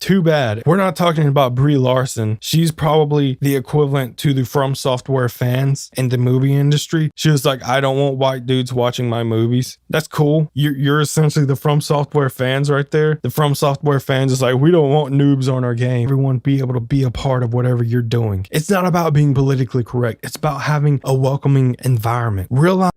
Too bad. We're not talking about Brie Larson. She's probably the equivalent to the From Software fans in the movie industry. She was like, I don't want white dudes watching my movies. That's cool. You're essentially the From Software fans right there. The From Software fans is like, we don't want noobs on our game. Everyone be able to be a part of whatever you're doing. It's not about being politically correct. It's about having a welcoming environment. Realize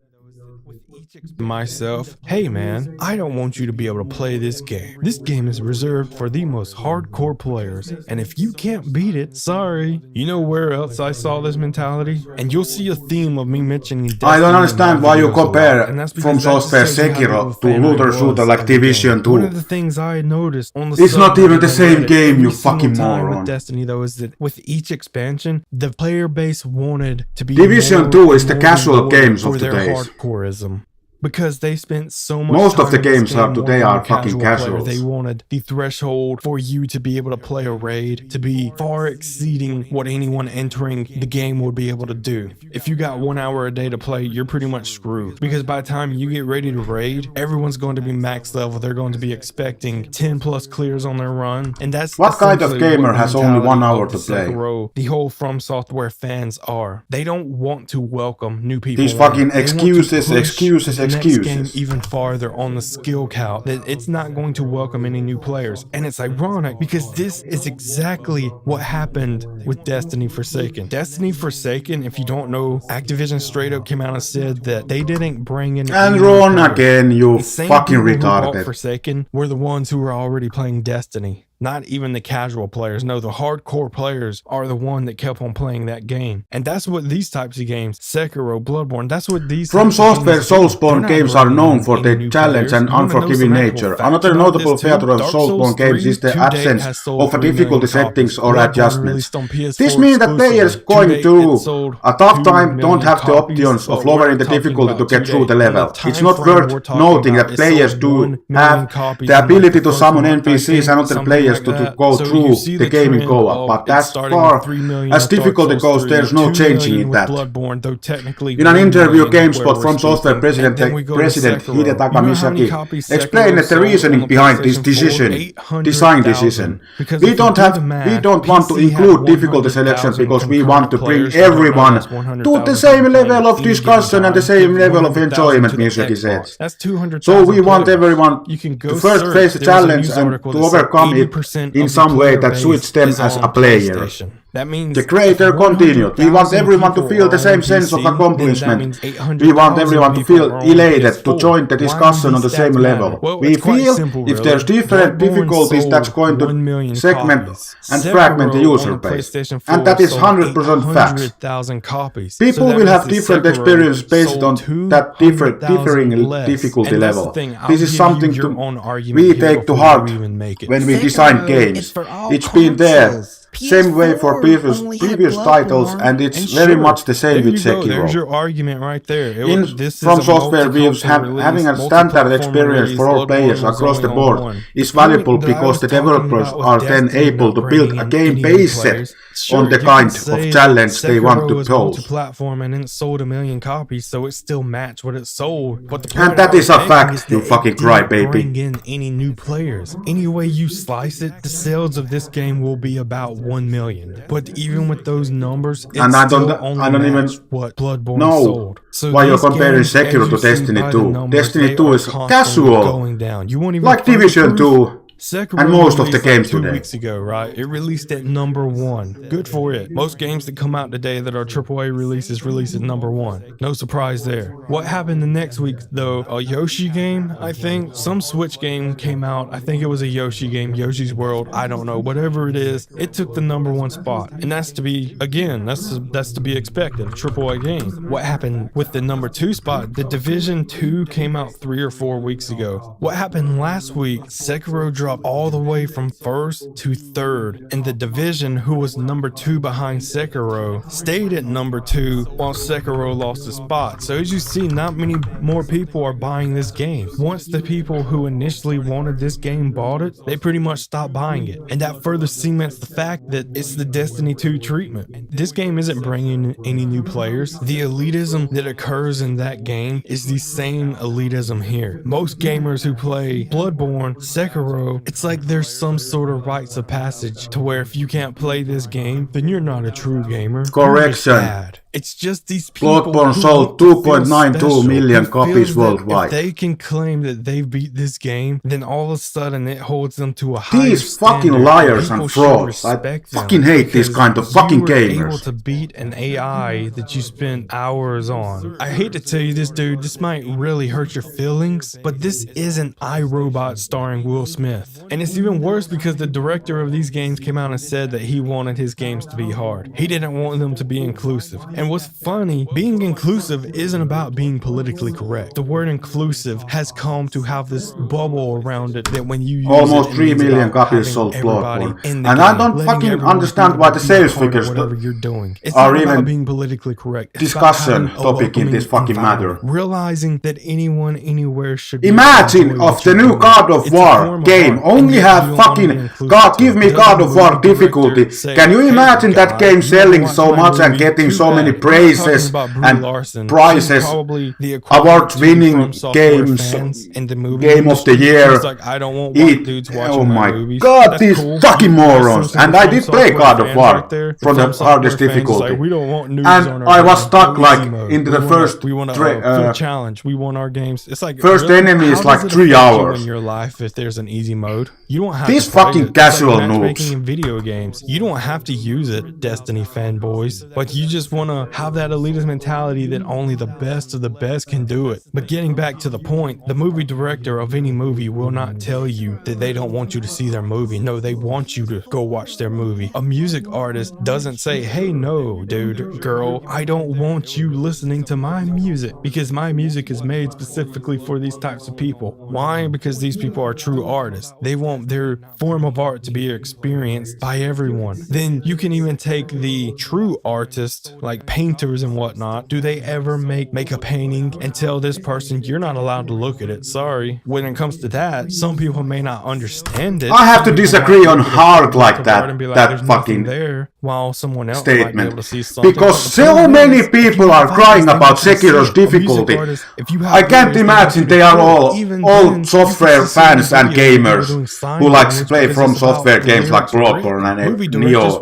myself, hey man, I don't want you to be able to play this game. This game is reserved for the most hardcore players, and if you can't beat it, sorry. You know where else I saw this mentality? And you'll see a theme of me mentioning Destiny. I don't understand why you compare From Software Sekiro to looter shooter like Division 2. One of the things I noticed on the It's not even the same game, you fucking moron. With Destiny though is that with each expansion, the player base wanted to be Division 2 is the casual games of their today's. hardcoreism. Because they spent so much Most time of the in this games game are today are wanting a fucking casual casuals. player. They wanted the threshold for you to be able to play a raid to be far exceeding what anyone entering the game would be able to do. If you got 1 hour a day to play, you're pretty much screwed. Because by the time you get ready to raid, everyone's going to be max level. They're going to be expecting 10 plus clears on their run. And that's What kind of gamer has only 1 hour to play? The whole From Software fans are. They don't want to welcome new people. These in. fucking They want to excuses, push excuses, the next excuses. game even farther on the skill count, that it's not going to welcome any new players. And it's ironic because this is exactly what happened with Destiny Forsaken. Destiny Forsaken, if you don't know, Activision straight up came out and said that they didn't bring in And any run players. again, you The same fucking people who bought retarded. Forsaken were the ones who were already playing Destiny. Not even the casual players. No, the hardcore players are the one that kept on playing that game. And that's what these types of games, Sekiro, Bloodborne, that's what these From types of Software games do. Soulsborne They're games not are bringing known in for any their new challenge players. and You wanna know unforgiving some actual nature. facts Another about notable this too? feature of Dark Souls Soulsborne games 3 is the to date absence has sold of 3 difficulty million settings copies. or Bloodborne adjustments. released on PS4 This means that players exclusively. going To date, to it sold a tough 2 time don't million have the copies, options of but lowering we're the difficulty talking to get about through the today. level. In the It's not time frame we're worth talking noting about, that it players sold do 1 million have copies the in, like, ability the to first summon month, I NPCs think, and other something players like to that. go So you through see the game in trend co-op, of but it that's starting far with 3 million as with Dark difficult Souls because 3, there's no 2 changing million in with that. Bloodborne, though technically In an 1 interview, million GameSpot where from we're Software speaking. President, And then we go to President Sekiro. Hidetaka You know how many Misaki copies explained Sekiro that the sold reasoning on the behind this PlayStation 4? decision, 800,000. design decision. Because We if you don't do have, the math, we don't want to PC had include difficulty 100,000 selection because we concurrent want to bring players. I don't know, everyone that's to 100,000 the same people level playing of at any discussion given and the time. same Give level of 100,000 enjoyment, to the Misaki Xbox. says. That's 200,000 So we want players. everyone You can go to first search. face the There was a challenge news and article to that said overcome it 80% in of the some way player that base suits them is as on a player. PlayStation. That means The creator continued. We want everyone to feel the same sense of accomplishment. We want everyone to feel elated to join the discussion on the same level. We feel if there's different difficulties that's going to segment and fragment the user base. And that is 100% facts. People will have different experience based on that differing difficulty level. This is something we take to heart when we design games. It's been there. Same way for previous titles, and it's very much the same with Sekiro. There's your argument right there. From Software views, having a standard experience for all players across the board is valuable because the developers are then able to build a game based on the kind of challenge they want to pose. Platform and it sold 1 million copies, so it still matched what it sold. But the and that is a fact, you fucking crybaby. Bring in any new players. Any way you slice it, the sales of this game will be about 1 million. But even with those numbers, it's and I still don't only even what Bloodborne know sold. So why you're comparing Sekiro to Destiny 2. Destiny 2 is casual, like Division 2. Sekiro and most of the games 2 today. weeks ago, right? It released at #1. Good for it. Most games that come out today that are AAA releases release at #1. No surprise there. What happened the next week though? A Yoshi game, I think. Some Switch game came out. I think it was a Yoshi game, Yoshi's World. I don't know. Whatever it is, it took the #1 spot. And that's to be, again, that's to be expected. A AAA game. What happened with the #2 spot? The Division 2 came out 3 or 4 weeks ago. What happened last week? Sekiro dropped all the way from 1st to 3rd, and the Division, who was #2 behind Sekiro, stayed at #2 while Sekiro lost a spot. So as you see, not many more people are buying this game. Once the people who initially wanted this game bought it, they pretty much stopped buying it, and that further cements the fact that it's the Destiny 2 treatment. This game isn't bringing any new players. The elitism that occurs in that game is the same elitism here. Most gamers who play Bloodborne, Sekiro, bro. It's like there's some sort of rites of passage to where if you can't play this game, then you're not a true gamer. Correction. It's just these people Bloodborne sold 2.92 million copies worldwide. If they can claim that they've beat this game, then all of a sudden it holds them to a higher These fucking standard. liars and frauds. I fucking hate these kind of fucking gamers. You were able to beat an AI that you spent hours on. I hate to tell you this, dude. This might really hurt your feelings, but this isn't iRobot starring Will Smith. And it's even worse because the director of these games came out and said that he wanted his games to be hard. He didn't want them to be inclusive. And what's funny, being inclusive isn't about being politically correct. The word inclusive has come to have this bubble around it that when you use almost 3 million copies sold Bloodborne. And I don't fucking understand why the sales figures are even being politically correct. Discussion topic in this fucking matter. Realizing that anyone anywhere should be imagine of the new God of War game only have fucking give me God of War difficulty. Can you imagine that game selling so much and getting so many praises and prizes, awards winning games, game of the year? Oh my god, these fucking morons. And I did play God of War from the hardest difficulty, and I was stuck like into the first challenge. We won our games. It's like first enemy is like 3 hours in your life if there's an easy mode. You don't have these to fucking casual noobs in video games. You don't have to use it, Destiny fanboys, but you just want to have that elitist mentality that only the best of the best can do it. But getting back to the point, the movie director of any movie will not tell you that they don't want you to see their movie. No, they want you to go watch their movie. A music artist doesn't say, hey, no, dude, girl, I don't want you listening to my music because my music is made specifically for these types of people. Why? Because these people are true artists. They want their form of art to be experienced by everyone. Then you can even take the true artists, like painters and whatnot. Do they ever make a painting and tell this person you're not allowed to look at it? Sorry. When it comes to that, some people may not understand it. I have to disagree on hard like that fucking there while someone else statement, might be able to see something. because so many people are crying about Sekiro's difficulty. I can't imagine they are all software fans and gamers who like to play from software games like Bloodborne and Neo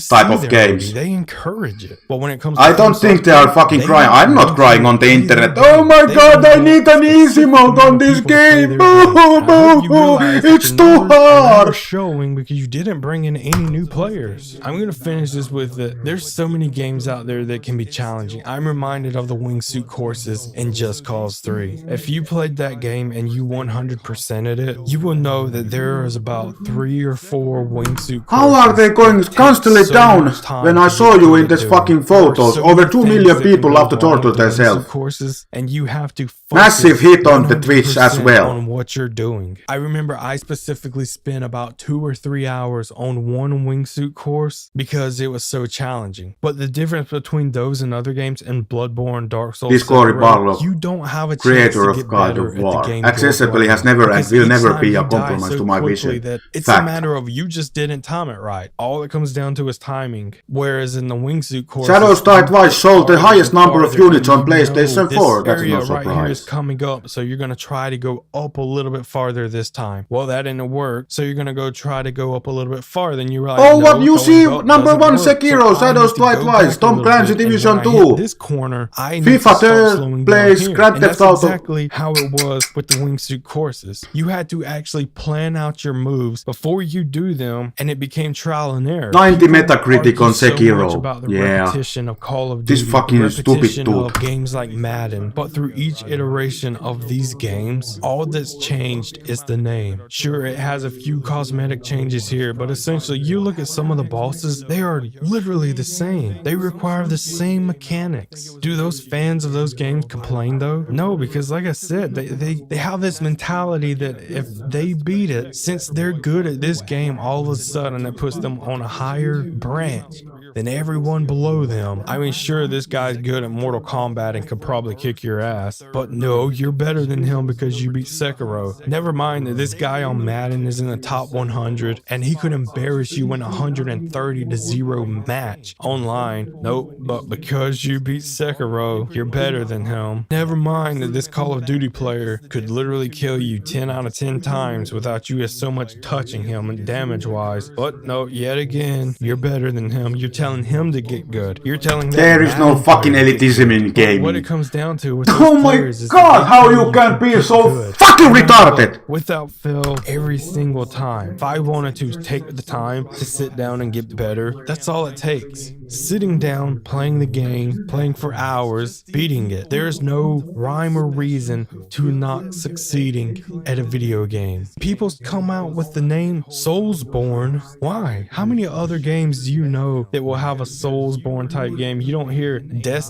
type of games. They encourage it. But when it comes I don't think they are fucking crying. I'm not crying on the internet. Oh my god, I need an easy mode on this game. It's too hard. Showing because you didn't bring in any new players. I'm gonna finish this with that. There's so many games out there that can be challenging. I'm reminded of the wingsuit courses in Just Cause 3. If you played that game and you 100%ed it, you will know that there is about 3 or 4 wingsuit courses. How are they going constantly down when I saw you in this fucking photos? Over 2 million people love to torture themselves. Courses, and you have to massive hit on the Twitch as well. On what you're doing. I remember I specifically spent about 2 or 3 hours on one wingsuit course because it was so challenging. But the difference between those and other games and Bloodborne, Dark Souls, you don't have a chance creator to get of God better of at War. the game. Accessibility has never and will never be a compromise to my vision. It's a matter of you just didn't time it right. All it comes down to is timing. Whereas in the wingsuit course, Shadows Die Twice sold the highest number of units on PlayStation 4. That's no surprise. Right here is coming up, so you're gonna try to go up a little bit farther this time. Well, that didn't work, so you're gonna go try to go up a little bit farther. And you're like, oh, what you see? Number 1 Sekiro, Shadows Die Twice, Tom Clancy Division 2. This corner, I FIFA 3rd place, Grand Theft Auto. Exactly how it was with the wingsuit courses. You had to actually plan out your moves before you do them, and it became trial and error. 90 Metacritic on Sekiro. Yeah. Repetition of Call of Duty, this fucking stupid dude. Of games like Madden, but through each iteration of these games, all that's changed is the name. Sure, it has a few cosmetic changes here, but essentially you look at some of the bosses, they are literally the same. They require the same mechanics. Do those fans of those games complain though? No, because like I said, they have this mentality that if they beat it, since they're good at this game, all of a sudden it puts them on a higher branch. than everyone below them. I mean, sure, this guy's good at Mortal Kombat and could probably kick your ass, but no, you're better than him because you beat Sekiro. Never mind that this guy on Madden is in the top 100 and he could embarrass you in a 130-0 match online. Nope, but because you beat Sekiro, you're better than him. Never mind that this Call of Duty player could literally kill you 10 out of 10 times without you as so much touching him and damage-wise. But no, yet again, you're better than him. You're telling him to get good. You're telling them there is no fucking elitism in gaming. What it comes down to with oh my god, how you can be so fucking retarded! Without fail, every single time. If I wanted to take the time to sit down and get better, that's all it takes. Sitting down, playing the game, playing for hours, beating it. There is no rhyme or reason to not succeeding at a video game. People come out with the name Soulsborne. Why? How many other games do you know that will have a Soulsborne type game? You don't hear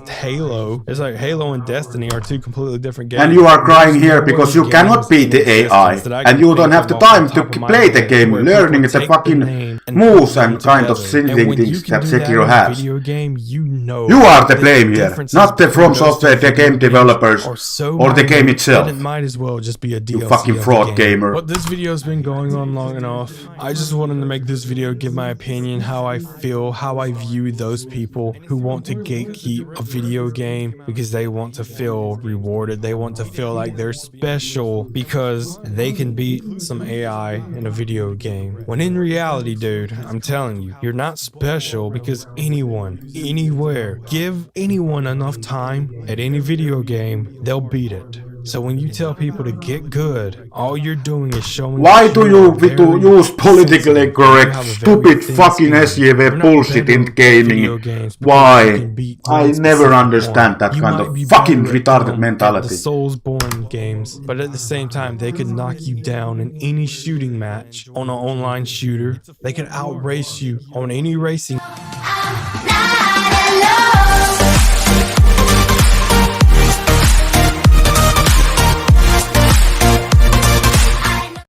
Halo. It's like Halo and Destiny are two completely different games. And you are crying here because you cannot beat the AI. And you don't have the time to play the game, learning the fucking moves and kind of silly things that Sekiro has. Video game, you know you are the blame here, not the From Software, the game developers, or the game itself. It might as well just be a DLC. You fucking fraud gamer. But this video's been going on long enough. I just wanted to make this video, give my opinion, how I feel, how I view those people who want to gatekeep a video game because they want to feel rewarded. They want to feel like they're special because they can beat some AI in a video game. When in reality, dude, I'm telling you, you're not special because anyone, anywhere, give anyone enough time at any video game, they'll beat it. So when you tell people to get good, all you're doing is showing. Why do you use politically correct, stupid fucking SJV bullshit in gaming? Why? I never understand that kind of fucking retarded mentality. The Soulsborne games, but at the same time, they could knock you down in any shooting match on an online shooter. They could outrace you on any racing.